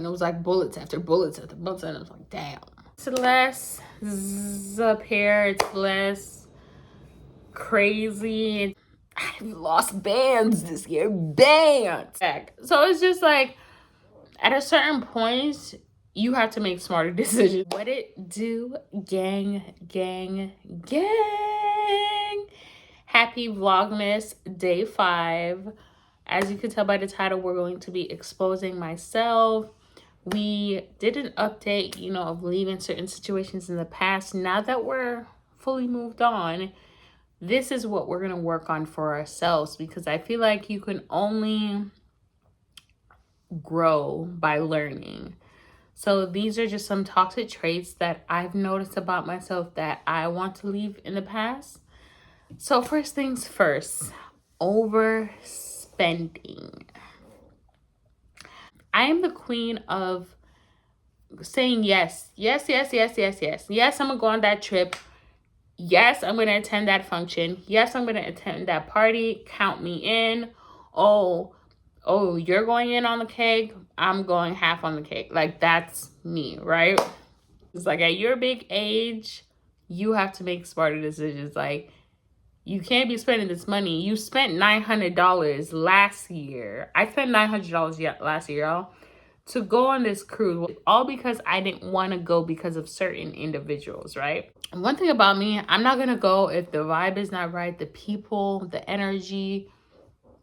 And it was like bullets after bullets after bullets. And I was like, damn. It's less up here. It's less crazy. I've lost bands this year. Bands. So it's just like, at a certain point, you have to make smarter decisions. What it do, gang, gang, gang. Happy Vlogmas day 5. As you can tell by the title, we're going to be exposing myself. We did an update, you know, of leaving certain situations in the past. Now that we're fully moved on, this is what we're going to work on for ourselves, because I feel like you can only grow by learning. So these are just some toxic traits that I've noticed about myself that I want to leave in the past. So first things first, overspending. I am the queen of saying yes. Yes, yes, yes, yes, yes. Yes, I'm gonna go on that trip. Yes, I'm gonna attend that function. Yes, I'm gonna attend that party. Count me in. Oh, you're going in on the cake. I'm going half on the cake. Like, that's me, right? It's like, at your big age, you have to make smarter decisions. Like, you can't be spending this money. You spent $900 last year. I spent $900 last year, y'all, to go on this cruise. All because I didn't want to go because of certain individuals, right? One thing about me, I'm not going to go if the vibe is not right, the people, the energy.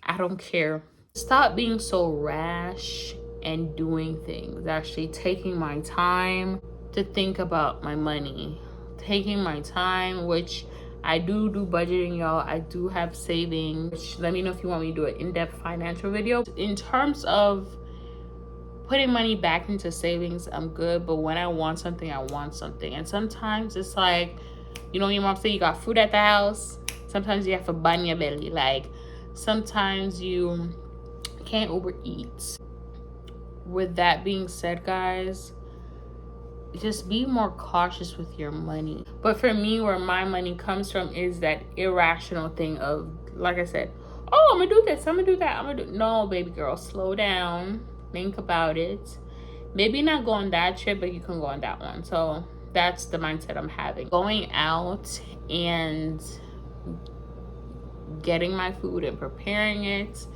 I don't care. Stop being so rash and doing things. Actually taking my time to think about my money. Taking my time, which I do budgeting, y'all. I do have savings. Let me know if you want me to do an in-depth financial video. In terms of putting money back into savings, I'm good. But when I want something, I want something. And sometimes it's like, you know, your mom say you got food at the house. Sometimes you have to burn your belly. Like, sometimes you can't Uber eat. With that being said, guys, just be more cautious with your money. But for me, where my money comes from is that irrational thing of, like I said, oh, I'm gonna do this, I'm gonna do that, no, baby girl, slow down, think about it. Maybe not go on that trip, but you can go on that one. So that's the mindset I'm having. Going out and getting my food and preparing it.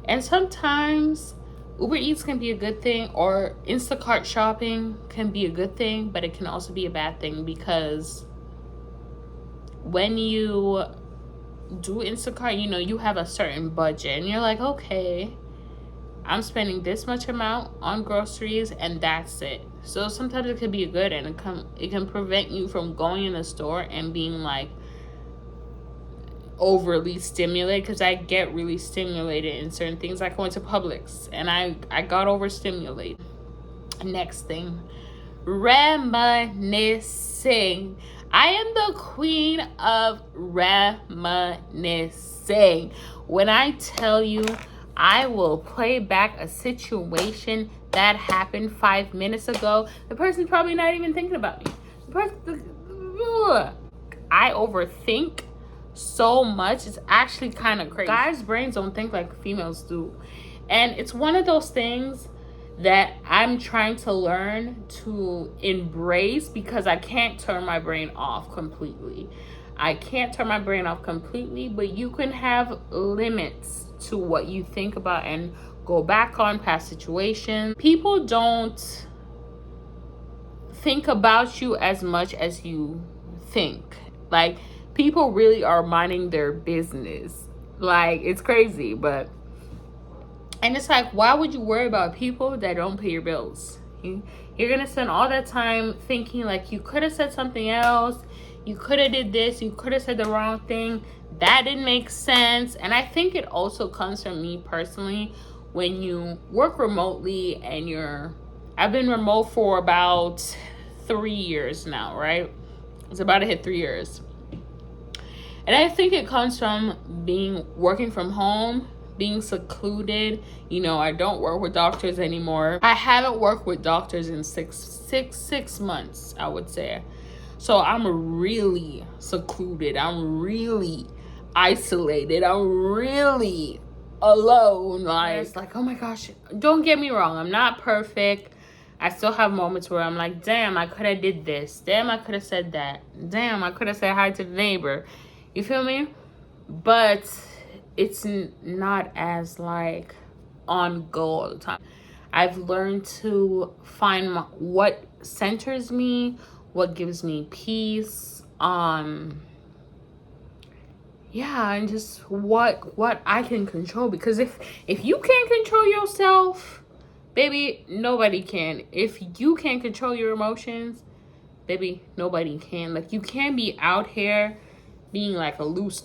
And sometimes Uber Eats can be a good thing, or Instacart shopping can be a good thing, but it can also be a bad thing, because when you do Instacart, you know, you have a certain budget and you're like, okay, I'm spending this much amount on groceries and that's it. So sometimes it can be good, and it can prevent you from going in the store and being like overly stimulated, because I get really stimulated in certain things. Like, I went to Publix and I got overstimulated. Next thing, reminiscing. I am the queen of reminiscing. When I tell you, I will play back a situation that happened 5 minutes ago. The person's probably not even thinking about me. I overthink so much. It's actually kind of crazy. Guys' brains don't think like females do, and it's one of those things that I'm trying to learn to embrace, because I can't turn my brain off completely. But you can have limits to what you think about and go back on past situations. People don't think about you as much as you think. Like, people really are minding their business. Like, it's crazy, but, and it's like, why would you worry about people that don't pay your bills? You're gonna spend all that time thinking like you could have said something else, you could have did this, you could have said the wrong thing, that didn't make sense. And I think it also comes from me personally. When you work remotely and I've been remote for about 3 years now, right? It's about to hit 3 years. And I think it comes from working from home, being secluded. You know, I don't work with doctors anymore. I haven't worked with doctors in six months, I would say. So I'm really secluded. I'm really isolated. I'm really alone. Like, it's like, oh my gosh, don't get me wrong, I'm not perfect. I still have moments where I'm like, damn, I could have did this. Damn, I could have said that. Damn, I could have said hi to the neighbor. You feel me? But it's not as like on go all the time. I've learned to find what centers me, what gives me peace. Yeah, and just what I can control, because if you can't control yourself, baby, nobody can. If you can't control your emotions, baby, nobody can. Like, you can't be out here being like a loose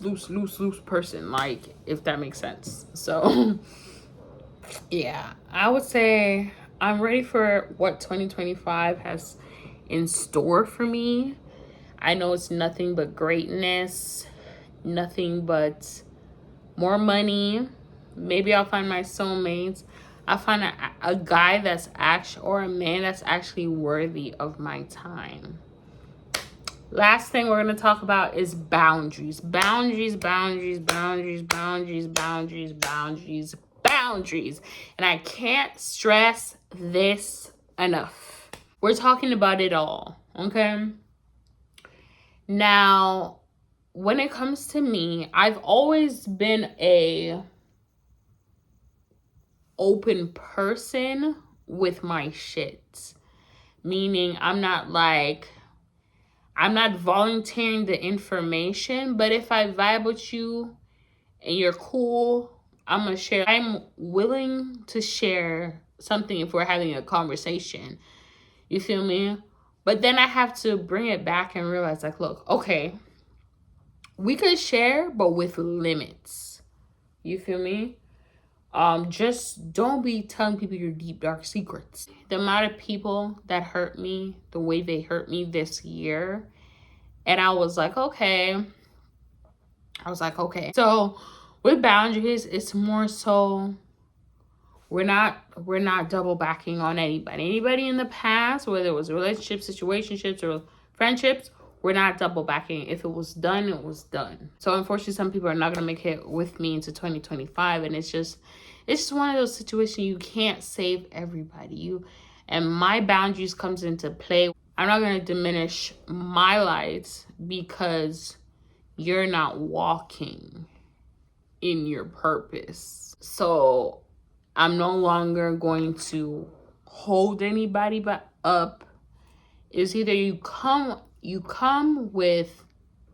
person, like, if that makes sense. So yeah, I would say I'm ready for what 2025 has in store for me. I know it's nothing but greatness, nothing but more money. Maybe I'll find my soulmates. I'll find a guy that's actually, or a man that's actually worthy of my time. Last thing we're going to talk about is boundaries. Boundaries. And I can't stress this enough. We're talking about it all, okay? Now, when it comes to me, I've always been a open person with my shit. Meaning, I'm not volunteering the information, but if I vibe with you and you're cool, I'm gonna share. I'm willing to share something if we're having a conversation. You feel me? But then I have to bring it back and realize, like, look, okay, we could share, but with limits. You feel me? Just don't be telling people your deep, dark secrets. The amount of people that hurt me, the way they hurt me this year, and I was like, okay. So with boundaries, it's more so we're not double backing on anybody. Anybody in the past, whether it was relationships, situationships, or friendships, we're not double backing. If it was done, it was done. So unfortunately, some people are not gonna make it with me into 2025, and it's just one of those situations you can't save everybody. And my boundaries comes into play. I'm not gonna diminish my light because you're not walking in your purpose. So I'm no longer going to hold anybody up. It's either you come with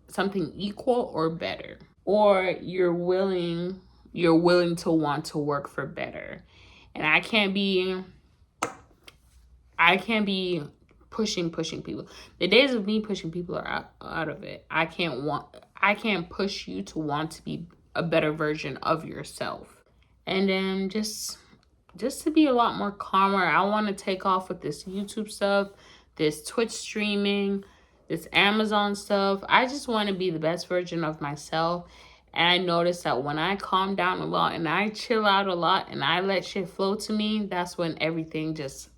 something equal or better, or you're willing to want to work for better. And I can't be pushing people. The days of me pushing people are out of it. I can't push you to want to be a better version of yourself. And then just to be a lot more calmer, I want to take off with this YouTube stuff, this Twitch streaming, this Amazon stuff. I just want to be the best version of myself. And I notice that when I calm down a lot and I chill out a lot and I let shit flow to me, that's when everything that's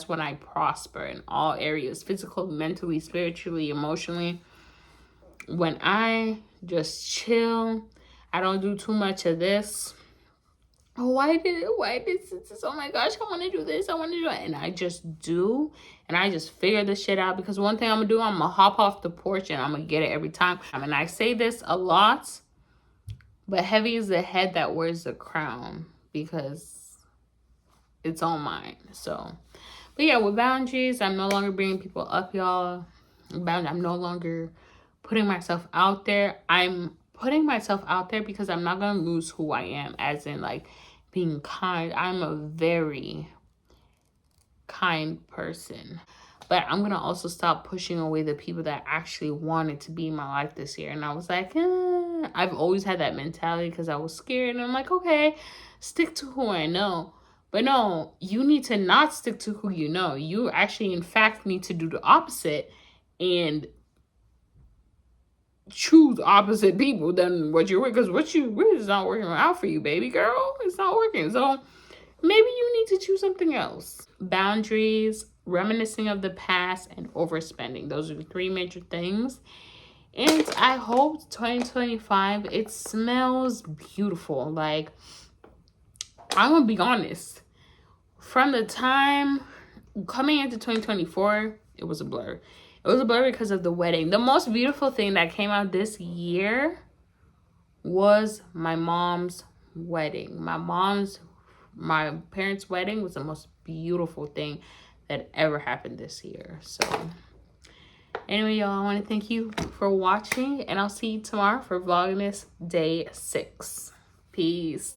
when I prosper in all areas, physical, mentally, spiritually, emotionally. When I just chill, I don't do too much of this. Oh, why this? Oh my gosh, I want to do this. I want to do it. And I just do. And I just figure this shit out. Because one thing I'm going to do, I'm going to hop off the porch and I'm going to get it every time. I mean, I say this a lot, but heavy is the head that wears the crown. Because it's all mine. So, but yeah, with boundaries, I'm no longer bringing people up, y'all. I'm no longer putting myself out there. I'm putting myself out there because I'm not going to lose who I am. As in, like, being kind. I'm a very kind person. But I'm going to also stop pushing away the people that actually wanted to be in my life this year. And I was like, I've always had that mentality because I was scared. And I'm like, okay, stick to who I know. But no, you need to not stick to who you know. You actually, in fact, need to do the opposite and choose opposite people than what you're with. Because what you with is not working out for you, baby girl. It's not working. So maybe you need to choose something else. Boundaries, reminiscing of the past, and overspending. Those are the three major things. And I hope 2025, it smells beautiful. Like, I'm gonna be honest, from the time coming into 2024, it was a blur. It was a blur because of the wedding. The most beautiful thing that came out this year was my mom's wedding. My parents' wedding was the most beautiful thing that ever happened this year. So anyway, y'all, I want to thank you for watching, and I'll see you tomorrow for Vlogmas Day 6. Peace.